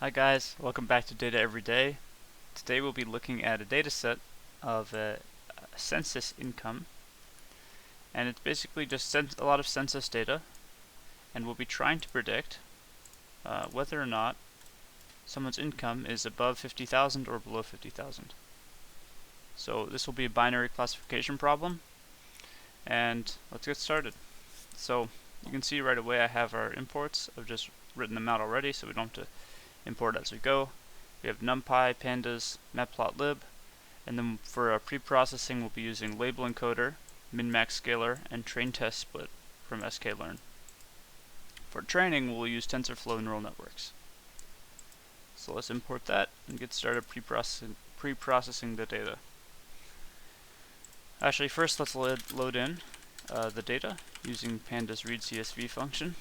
Hi guys, welcome back to Data Every Day. Today we'll be looking at a data set of a census income, and it's basically just a lot of census data, and we'll be trying to predict whether or not someone's income is above 50,000 or below 50,000. So this will be a binary classification problem, and let's get started. So you can see right away I have our imports. I've just written them out already so we don't have to import as we go. We have NumPy, Pandas, Matplotlib, and then for pre-processing we'll be using label encoder, min-max scaler, and train test split from sklearn. For training we'll use TensorFlow neural networks. So let's import that and get started pre-processing the data. Actually, first let's load in the data using Pandas read CSV function.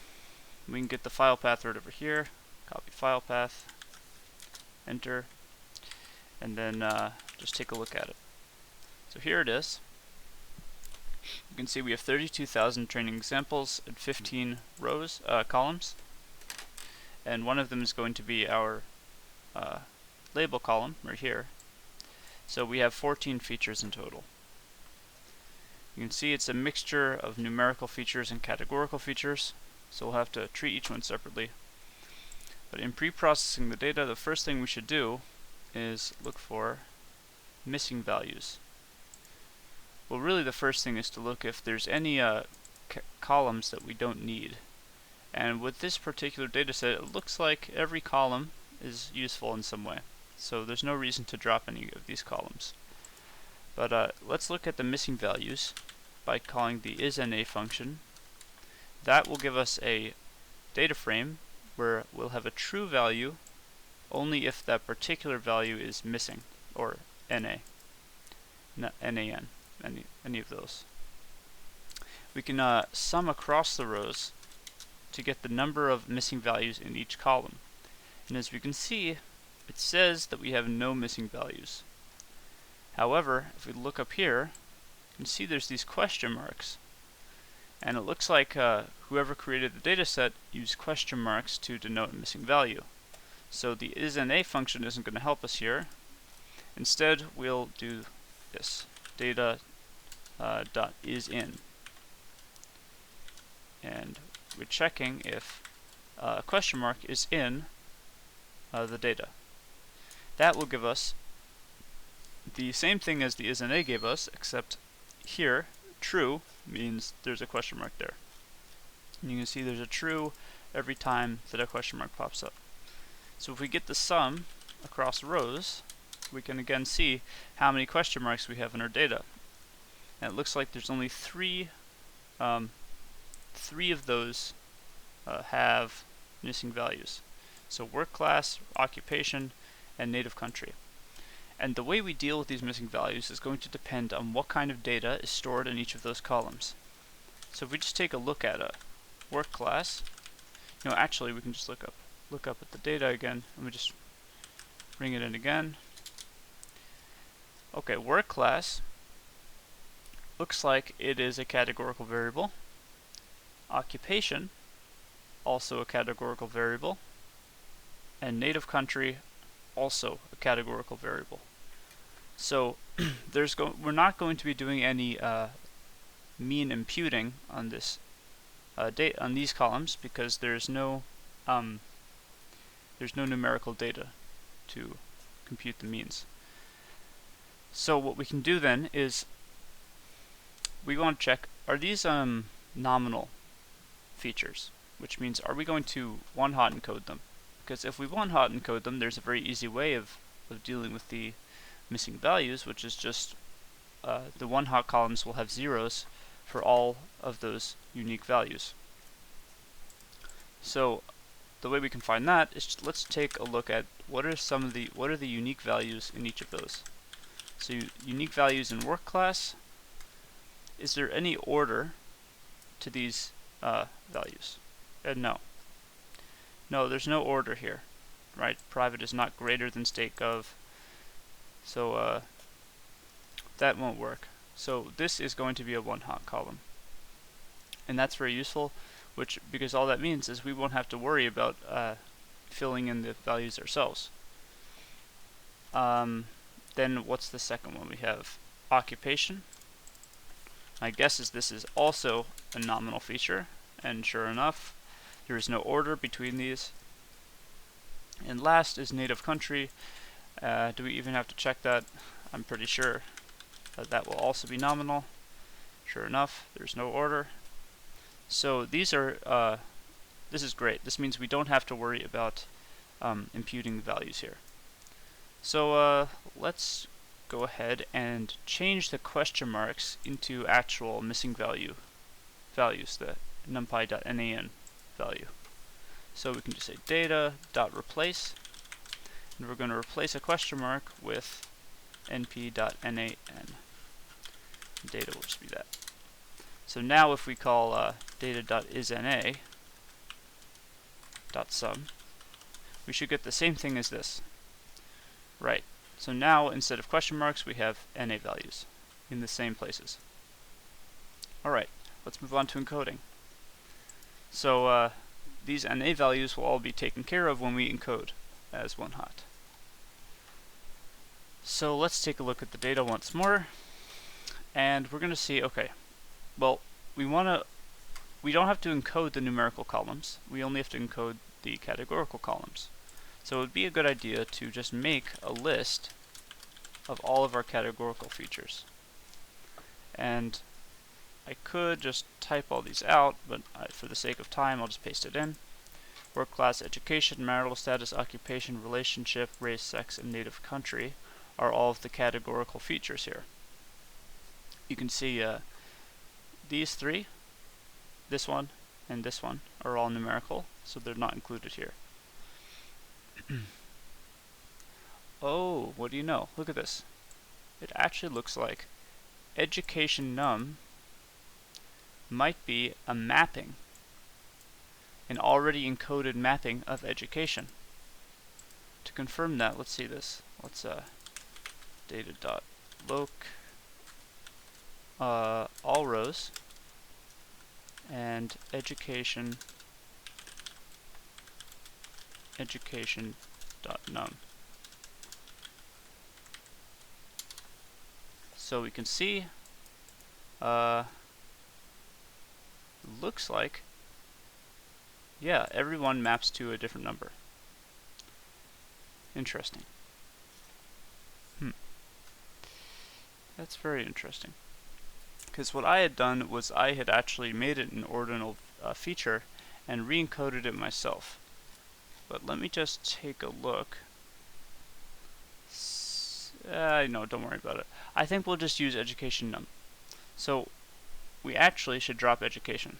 We can get the file path right over here. Copy file path, enter, and then just take a look at it. So here it is. You can see we have 32,000 training examples and 15 columns, and one of them is going to be our label column right here. So we have 14 features in total. You can see it's a mixture of numerical features and categorical features, so we'll have to treat each one separately. But in pre-processing the data, the first thing we should do is look for missing values. Well, really the first thing is to look if there's any columns that we don't need. And with this particular data set, it looks like every column is useful in some way. So there's no reason to drop any of these columns. But let's look at the missing values by calling the isNA function. That will give us a data frame where we'll have a true value only if that particular value is missing, or NA, not NaN, any of those. We can sum across the rows to get the number of missing values in each column. And as we can see, it says that we have no missing values. However, if we look up here, you can see there's these question marks. And it looks like whoever created the dataset used question marks to denote a missing value. So the isNA function isn't going to help us here. Instead, we'll do this, data dot isin. And we're checking if a question mark is in the data. That will give us the same thing as the isNA gave us, except here, true means there's a question mark there. And you can see there's a true every time that a question mark pops up. So if we get the sum across rows, we can again see how many question marks we have in our data. And it looks like there's only three of those have missing values. So work class, occupation, and native country. And the way we deal with these missing values is going to depend on what kind of data is stored in each of those columns. So if we just take a look at a work class, actually we can just look up at the data again, and we just bring it in again. Okay, work class looks like it is a categorical variable. Occupation, also a categorical variable. And native country, also a categorical variable. So we're not going to be doing any mean imputing on this on these columns because there's no numerical data to compute the means. So what we can do then is we want to check, are these nominal features, which means are we going to one-hot encode them? Because if we one-hot encode them, there's a very easy way of dealing with the missing values, which is just the one-hot columns will have zeros for all of those unique values. So the way we can find that is let's take a look at what are the unique values in each of those. So unique values in work class, is there any order to these values? No, there's no order here, right? Private is not greater than state.gov, so that won't work. So this is going to be a one-hot column, and that's very useful, because all that means is we won't have to worry about filling in the values ourselves. Then what's the second one? We have occupation. My guess is this is also a nominal feature, and sure enough, there is no order between these. And last is native country. Do we even have to check that? I'm pretty sure that will also be nominal. Sure enough, there's no order. So these are, this is great. This means we don't have to worry about imputing the values here. So let's go ahead and change the question marks into actual missing values, the numpy.nan value. So we can just say data.replace, and we're going to replace a question mark with np.nan. Data will just be that. So now if we call data.isNA.sum, we should get the same thing as this. Right. So now instead of question marks, we have NA values in the same places. Alright, let's move on to encoding. So these NA values will all be taken care of when we encode as one hot. So let's take a look at the data once more, and we're going to see, okay, well, we don't have to encode the numerical columns, we only have to encode the categorical columns. So it would be a good idea to just make a list of all of our categorical features. And I could just type all these out, but for the sake of time, I'll just paste it in. Work class, education, marital status, occupation, relationship, race, sex, and native country are all of the categorical features here. You can see these three, this one, and this one are all numerical, so they're not included here. Oh, what do you know? Look at this. It actually looks like education num might be a mapping, an already encoded mapping of education. To confirm that, let's see this. Let's data.loc all rows and education.num. So we can see looks like, yeah, everyone maps to a different number. Interesting. That's very interesting. Because what I had done was I had actually made it an ordinal feature and re-encoded it myself. But let me just take a look. No, don't worry about it. I think we'll just use education num. So we actually should drop education.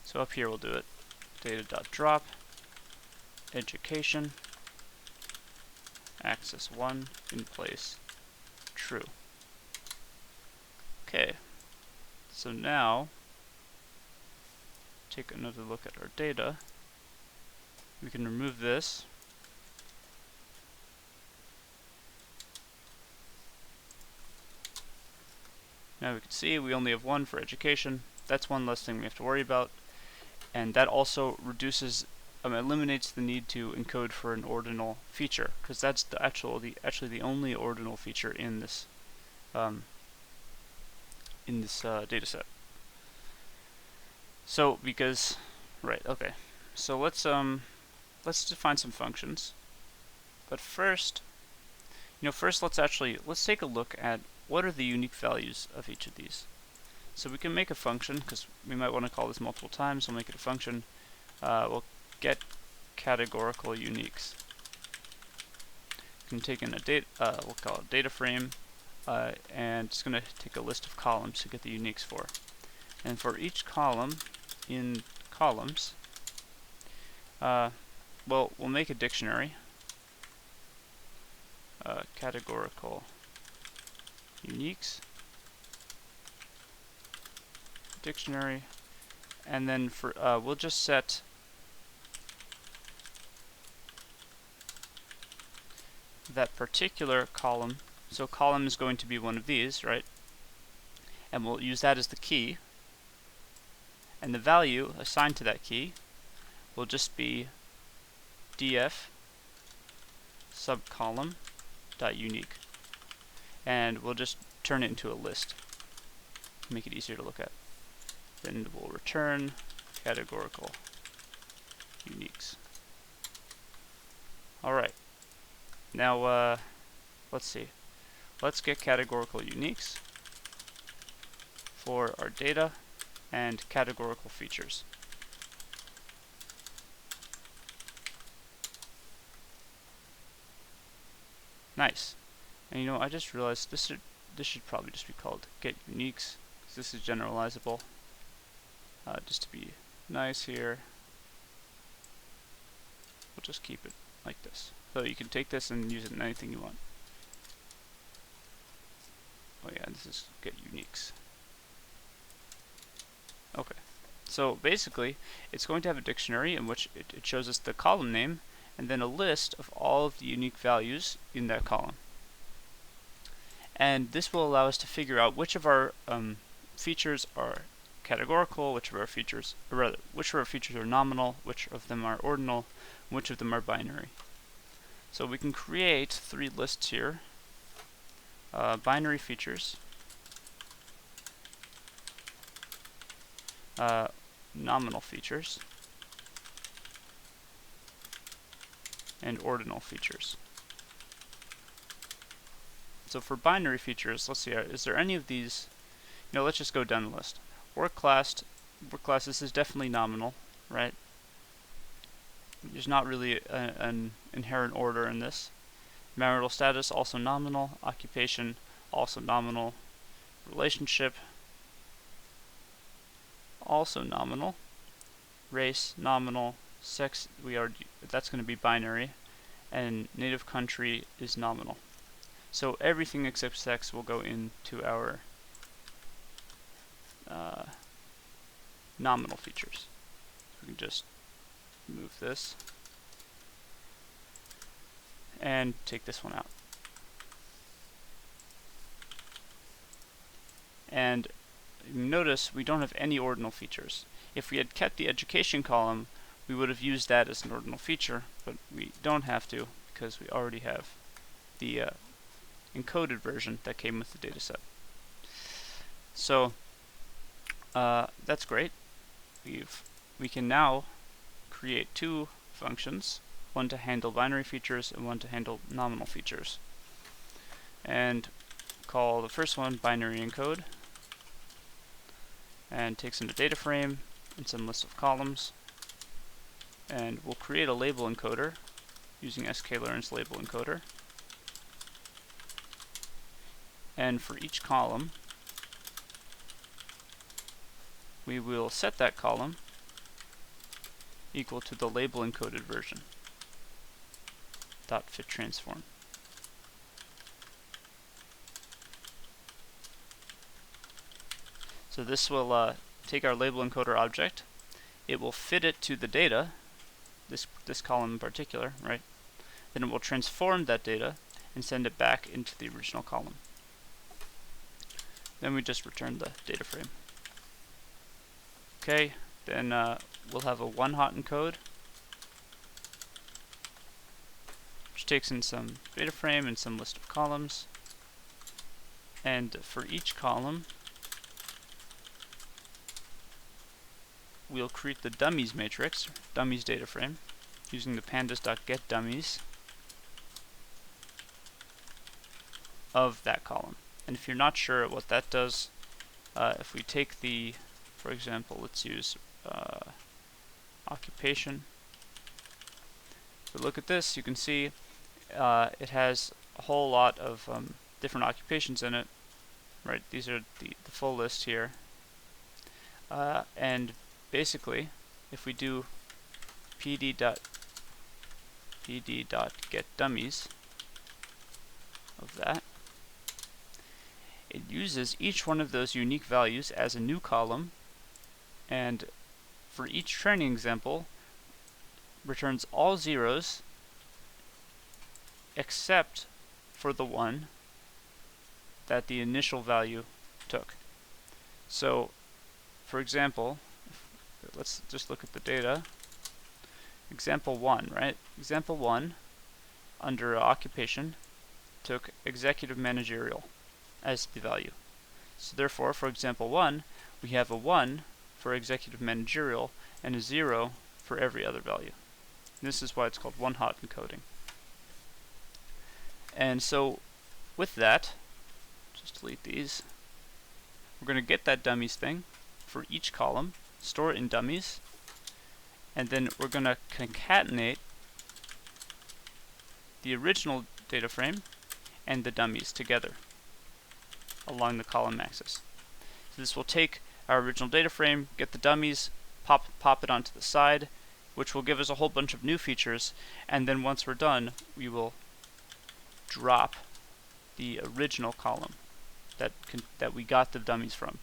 So up here we'll do it. Data.drop education access 1 in place true. Okay, so now take another look at our data. We can remove this. Now we can see we only have 1 for education. That's one less thing we have to worry about, and that also reduces, eliminates the need to encode for an ordinal feature, because that's the actually the only ordinal feature in this dataset. So because okay, so let's define some functions. But first, let's take a look at what are the unique values of each of these. So we can make a function, because we might want to call this multiple times. We'll make it a function. We'll get categorical uniques. We can take in a data, we'll call it data frame, and it's going to take a list of columns to get the uniques for. And for each column in columns, well, we'll make a dictionary, categorical uniques dictionary, and then for we'll just set that particular column. So column is going to be one of these, right? And we'll use that as the key, and the value assigned to that key will just be df subcolumn dot unique, and we'll just turn it into a list to make it easier to look at. Then we'll return categorical uniques. Alright, now let's see. Let's get categorical uniques for our data and categorical features. Nice. And you know, I just realized this should probably just be called get uniques, because this is generalizable. Just to be nice here, we'll just keep it like this. So you can take this and use it in anything you want. Oh yeah, this is get uniques. Okay. So basically, it's going to have a dictionary in which it shows us the column name and then a list of all of the unique values in that column. And this will allow us to figure out which of our features are categorical, which of our features are nominal, which of them are ordinal, and which of them are binary. So we can create 3 lists here. Binary features, nominal features, and ordinal features. So for binary features, let's see, is there any of these? You know, let's just go down the list. Work class, this is definitely nominal, right? There's not really an inherent order in this. Marital status, also nominal. Occupation, also nominal. Relationship, also nominal. Race, nominal. Sex, that's going to be binary. And native country is nominal. So everything except sex will go into our nominal features. We can just move this and take this one out. And notice we don't have any ordinal features. If we had kept the education column, we would have used that as an ordinal feature, but we don't have to because we already have the encoded version that came with the dataset. So that's great. We can now create 2 functions, one to handle binary features and one to handle nominal features. And call the first one binary encode, and takes in a data frame and some list of columns. And we'll create a label encoder using sklearn's label encoder. And for each column, we will set that column equal to the label encoded version .fit transform. So this will take our label encoder object, it will fit it to the data, this column in particular, right? Then it will transform that data and send it back into the original column. Then we just return the data frame. Okay, then we'll have a one-hot encode, which takes in some data frame and some list of columns. And for each column, we'll create the dummies matrix, dummies data frame, using the pandas.getDummies of that column. And if you're not sure what that does, if we take the, for example, let's use occupation. If we look at this, you can see it has a whole lot of different occupations in it, right? These are the full list here. And basically, if we do pd.getDummies of that, it uses each one of those unique values as a new column, and for each training example returns all zeros except for the one that the initial value took. So for example, let's just look at the data. example 1, right? Example 1, under occupation, took executive managerial as the value. So therefore, for example 1, we have a 1 for executive managerial and a 0 for every other value. This is why it's called one-hot encoding. And so with that, just delete these, we're going to get that dummies thing for each column, store it in dummies, and then we're going to concatenate the original data frame and the dummies together along the column axis. So this will take our original data frame, get the dummies, pop it onto the side, which will give us a whole bunch of new features, and then once we're done, we will drop the original column that we got the dummies from.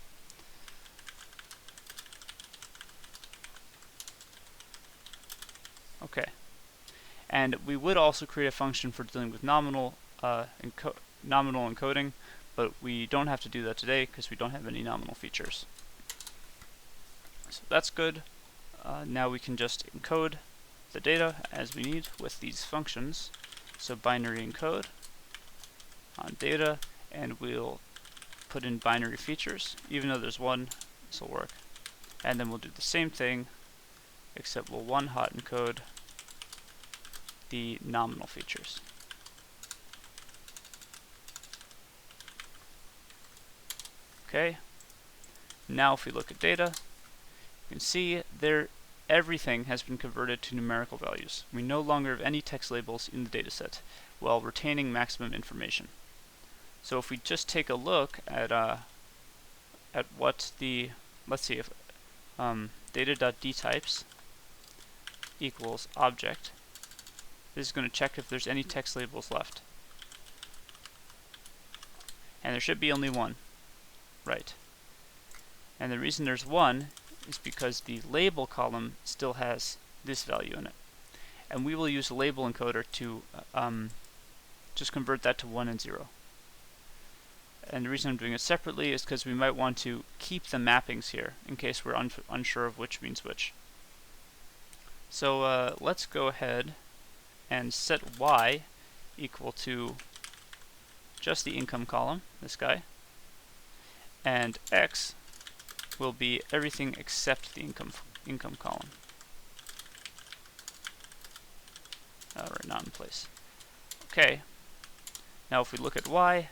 Okay, and we would also create a function for dealing with nominal encoding, but we don't have to do that today because we don't have any nominal features. So that's good. Now we can just encode the data as we need with these functions. So binary encode on data, and we'll put in binary features. Even though there's one, this will work. And then we'll do the same thing, except we'll one-hot encode the nominal features. Okay. Now if we look at data, you can see there everything has been converted to numerical values. We no longer have any text labels in the dataset while retaining maximum information. So if we just take a look at what the, let's see, if data.dtypes equals object, this is going to check if there's any text labels left. And there should be only one, right? And the reason there's one is because the label column still has this value in it. And we will use a label encoder to just convert that to 1 and 0. And the reason I'm doing it separately is because we might want to keep the mappings here in case we're unsure of which means which. So let's go ahead and set y equal to just the income column, this guy, and x will be everything except the income column. Right, not in place. Okay. Now if we look at y,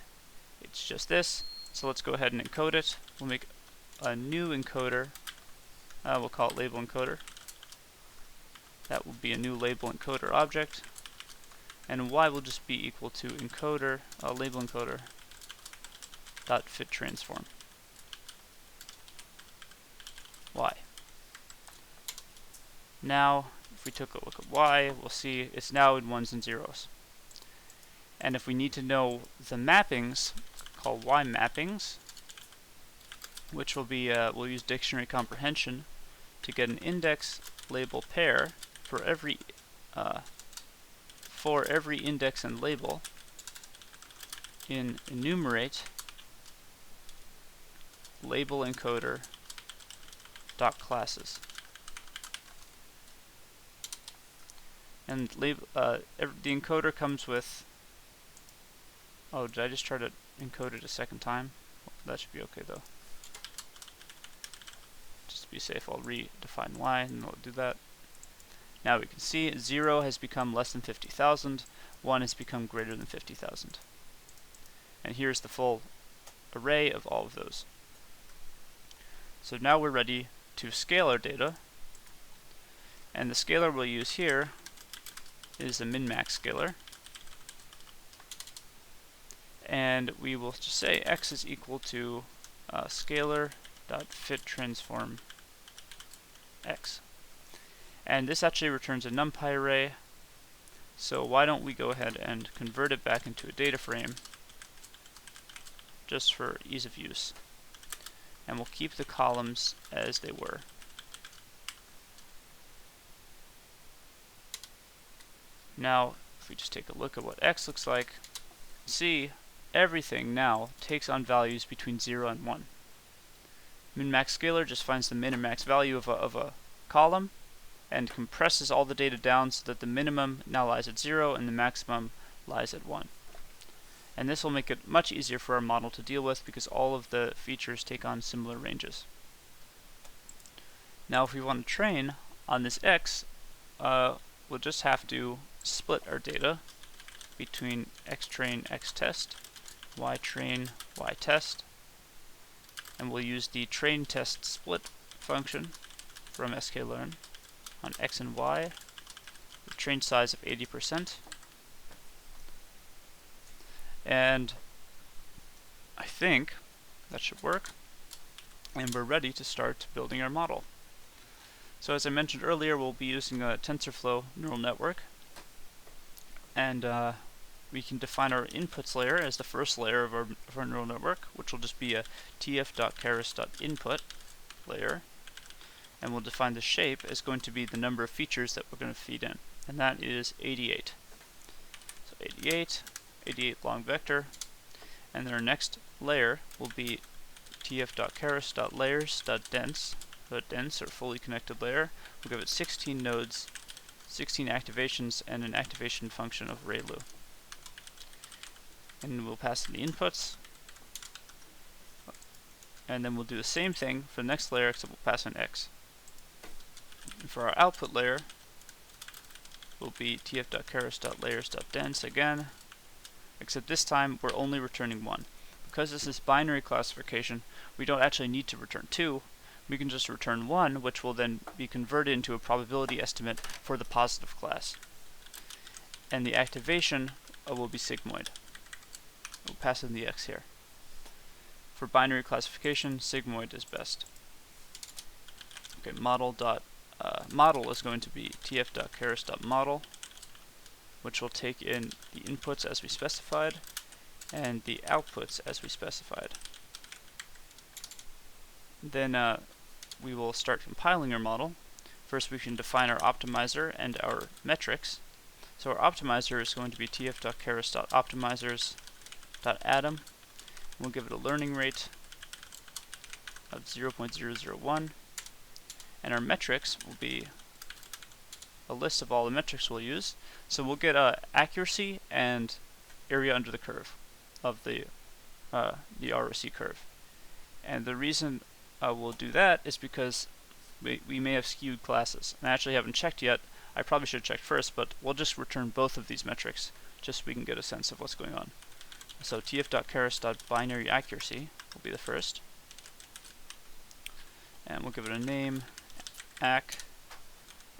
it's just this. So let's go ahead and encode it. We'll make a new encoder. We'll call it label encoder. That will be a new label encoder object. And y will just be equal to encoder, label encoder dot fit transform. Y. Now, if we took a look at y, we'll see it's now in 1s and 0s. And if we need to know the mappings, call y mappings, which will be, we'll use dictionary comprehension to get an index label pair for every index and label in enumerate label encoder dot classes. And the encoder comes with, oh, did I just try to encode it a second time? Well, that should be okay though. Just to be safe, I'll redefine y and we'll do that. Now we can see 0 has become less than 50,000, 1 has become greater than 50,000. And here's the full array of all of those. So now we're ready to scale our data. And the scalar we'll use here is a min-max scalar. And we will just say x is equal to scalar.fit transform x. And this actually returns a NumPy array. So why don't we go ahead and convert it back into a data frame just for ease of use. And we'll keep the columns as they were. Now, if we just take a look at what x looks like, see everything now takes on values between 0 and 1. Min-max scalar just finds the min and max value of a column, and compresses all the data down so that the minimum now lies at 0 and the maximum lies at 1. And this will make it much easier for our model to deal with because all of the features take on similar ranges. Now if we want to train on this x, we'll just have to split our data between xtrain, xtest, ytrain, ytest, and we'll use the train test split function from sklearn on x and y with train size of 80%. And I think that should work, and we're ready to start building our model. So as I mentioned earlier, we'll be using a TensorFlow neural network, and we can define our inputs layer as the first layer of our neural network, which will just be a tf.keras.input layer, and we'll define the shape as going to be the number of features that we're going to feed in, and that is 88. So 88 long vector, and then our next layer will be tf.keras.layers.dense, so a dense or fully connected layer. We'll give it 16 nodes, 16 activations, and an activation function of ReLU. And we'll pass in the inputs, and then we'll do the same thing for the next layer, except we'll pass in x. And for our output layer, will be tf.keras.layers.dense again, except this time we're only returning 1. Because this is binary classification, we don't actually need to return 2. We can just return 1, which will then be converted into a probability estimate for the positive class. And the activation will be sigmoid. We'll pass in the x here. For binary classification, sigmoid is best. Okay, model is going to be tf.keras.model, which will take in the inputs as we specified and the outputs as we specified. Then we will start compiling our model. First we can define our optimizer and our metrics. So our optimizer is going to be tf.keras.optimizers.atom. We'll give it a learning rate of 0.001, and our metrics will be a list of all the metrics we'll use. So we'll get accuracy and area under the curve of the ROC curve. And the reason we'll do that is because we may have skewed classes. And I actually haven't checked yet. I probably should have checked first, but we'll just return both of these metrics just so we can get a sense of what's going on. So tf.keras.binary accuracy will be the first. And we'll give it a name, ac,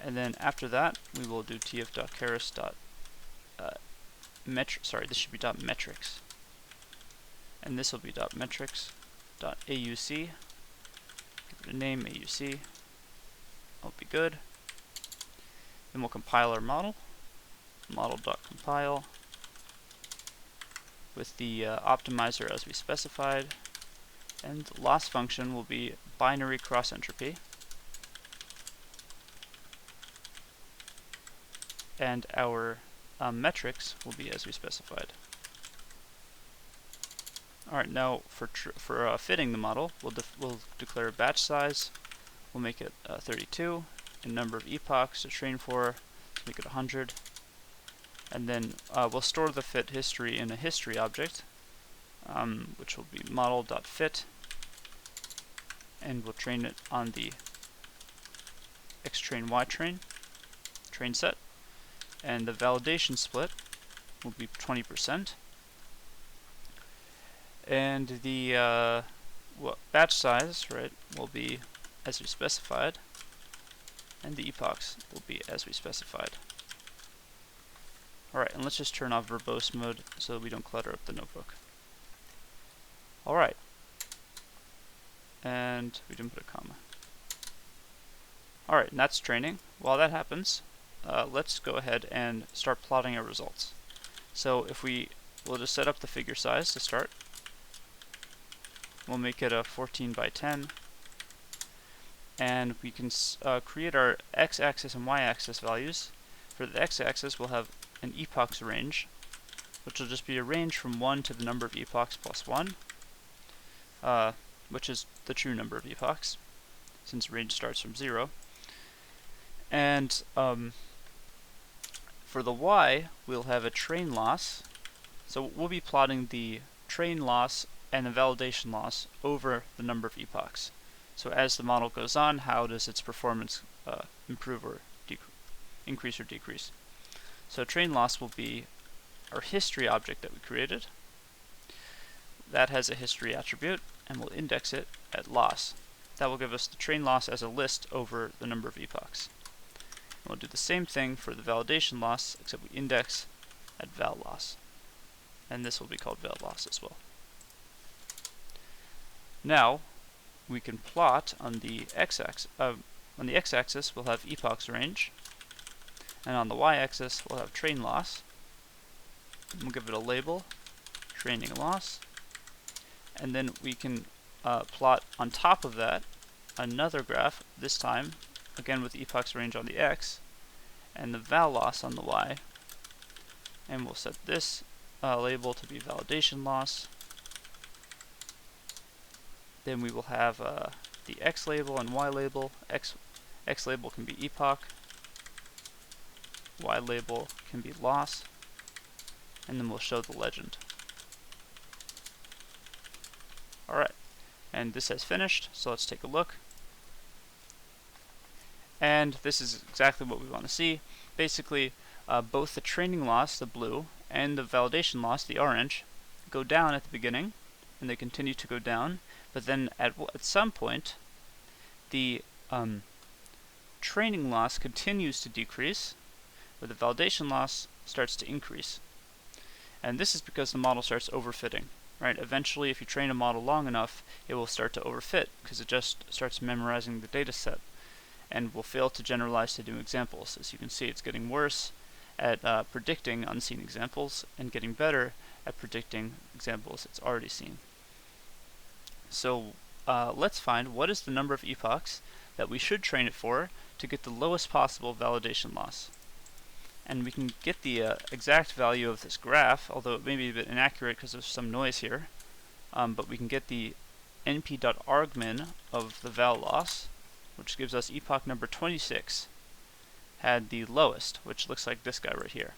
and then after that we will do tf.keras. This should be .metrics. And this will be .metrics.auc. Give it a name, AUC. That'll be good. Then we'll compile our model. Model.compile with the optimizer as we specified. And the loss function will be binary cross entropy. And our metrics will be as we specified. Alright, now for fitting the model, we'll declare a batch size. We'll make it 32, and number of epochs to train for, make it 100. And then we'll store the fit history in a history object, which will be model.fit, and we'll train it on the xtrain ytrain train set. And the validation split will be 20%. And the batch size, right, will be as we specified, and the epochs will be as we specified. Alright, and let's just turn off verbose mode so we don't clutter up the notebook. Alright. And we didn't put a comma. Alright, and that's training. While that happens, let's go ahead and start plotting our results. So if we'll just set up the figure size to start. We'll make it a 14 by 10. And we can create our x-axis and y-axis values. For the x-axis, we'll have an epochs range, which will just be a range from 1 to the number of epochs plus 1, which is the true number of epochs, since range starts from 0. And for the y, we'll have a train loss. So we'll be plotting the train loss and the validation loss over the number of epochs. So as the model goes on, how does its performance improve or increase or decrease? So train loss will be our history object that we created. That has a history attribute, and we'll index it at loss. That will give us the train loss as a list over the number of epochs. And we'll do the same thing for the validation loss, except we index at val loss. And this will be called val loss as well. Now, we can plot on the x-axis. On the x-axis, we'll have epochs range, and on the y-axis, we'll have train loss. And we'll give it a label, training loss, and then we can plot on top of that another graph, this time again with epochs range on the x and the val loss on the y, and we'll set this label to be validation loss. Then we will have the x label and y label. X label can be epoch, y label can be loss, and then we'll show the legend. Alright, and this has finished, so let's take a look. And this is exactly what we want to see. Basically, both the training loss, the blue, and the validation loss, the orange, go down at the beginning, and they continue to go down, but then at some point, the training loss continues to decrease, where the validation loss starts to increase. And this is because the model starts overfitting. Right? Eventually, if you train a model long enough, it will start to overfit because it just starts memorizing the data set and will fail to generalize to new examples. As you can see, it's getting worse at predicting unseen examples and getting better at predicting examples it's already seen. So let's find what is the number of epochs that we should train it for to get the lowest possible validation loss. And we can get the exact value of this graph, although it may be a bit inaccurate because there's some noise here. But we can get the np.argmin of the val loss, which gives us epoch number 26 had the lowest, which looks like this guy right here.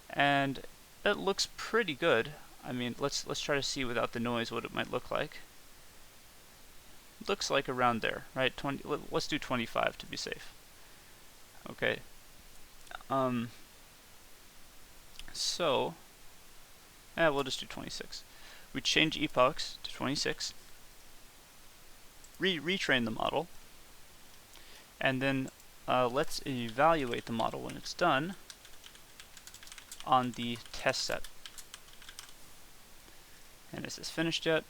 And that looks pretty good. I mean, let's try to see without the noise what it might look like. It looks like around there, right? Let's do 25 to be safe. Okay. So, we'll just do 26. We change epochs to 26, retrain the model, and then let's evaluate the model when it's done on the test set. And is this finished yet?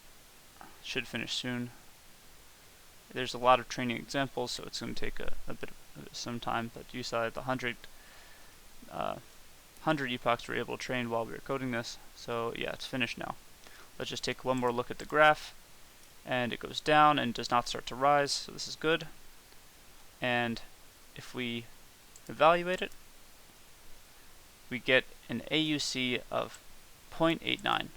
Should finish soon. There's a lot of training examples, so it's going to take a bit of some time, but you saw that the 100 epochs were able to train while we were coding this, so yeah, it's finished now. Let's just take one more look at the graph, and it goes down and does not start to rise, so this is good. And if we evaluate it, we get an AUC of 0.89.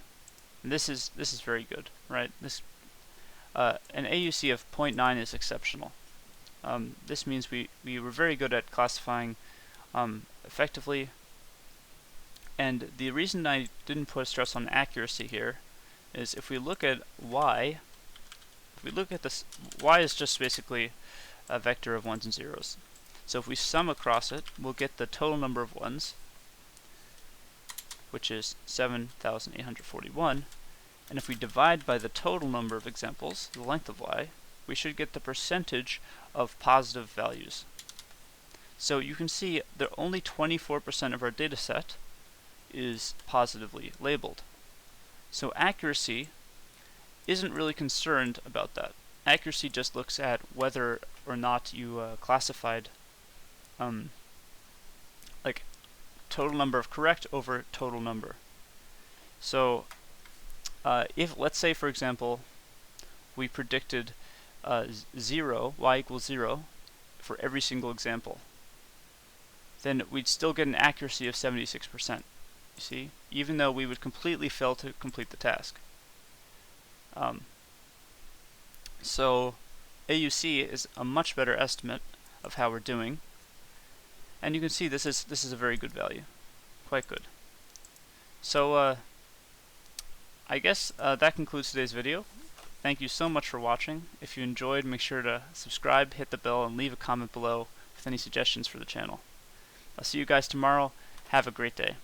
And this is very good, right? This an AUC of 0.9 is exceptional. This means we were very good at classifying effectively. And the reason I didn't put stress on accuracy here is if we look at y, if we look at this, y is just basically a vector of ones and zeros. So if we sum across it, we'll get the total number of ones, which is 7,841. And if we divide by the total number of examples, the length of y, we should get the percentage of positive values. So you can see that only 24% of our data set is positively labeled. So accuracy isn't really concerned about that. Accuracy just looks at whether or not you classified like total number of correct over total number. So if, let's say for example, we predicted 0, y equals 0 for every single example, then we'd still get an accuracy of 76%. You see, even though we would completely fail to complete the task. So AUC is a much better estimate of how we're doing And you can see this is a very good value, quite good. So I guess that concludes today's video. Thank you so much for watching. If you enjoyed, make sure to subscribe, hit the bell, and leave a comment below with any suggestions for the channel. I'll see you guys tomorrow. Have a great day.